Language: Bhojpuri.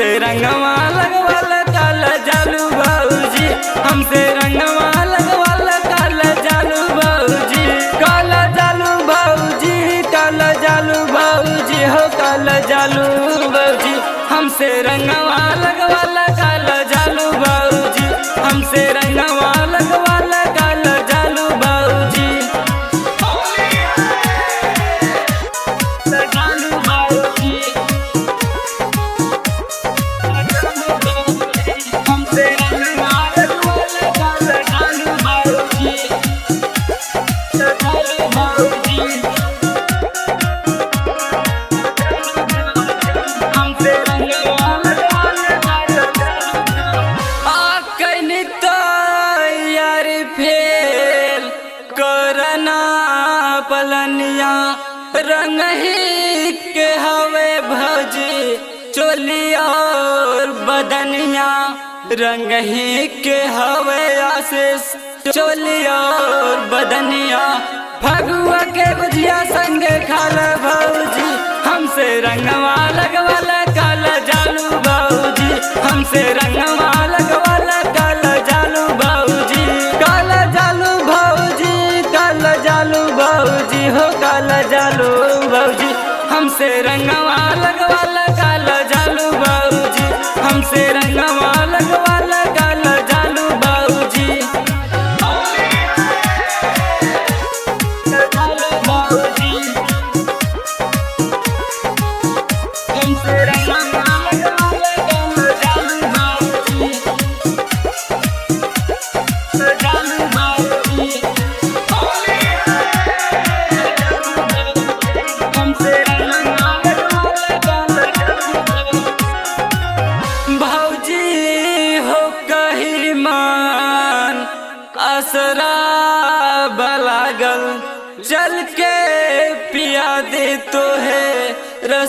हमसे रंगवा लगवाला काला जालू बाबूजी, हमसे रंगवा लगवाला काला जालू बाबूजी, काला जालू बाबूजी, काला जालू बाबूजी हो काला जालू बाबूजी, हमसे रंगवा लगवाला काला जालू बाबूजी, हमसे रंगवा लगवाला काला जालू बाबूजी। पलनिया रंग ही के हवे भजी चोलिया और बदनिया, रंग ही के हवे आशीष चोलिया और बदनिया, फगुआ के बुझिया संग खाला भौजी, हमसे रंगवा लगवाला काला जालू बाबूजी, हमसे रंगवा लगवाला काला जालू बाबूजी, काला जालू बाबूजी, काला जालू बाबूजी हो काला जालू बाबूजी, हमसे रंगवा लगवाला काला जालू बाबूजी, हमसे रंगवा लगवाला काला जालू बाबूजी। हमसे रंगवा लगवाला काला जालू बाबूजी, जालू बाबूजी। भौजी हो कही मान असरा बलागल, चल के पिया दे तो है रस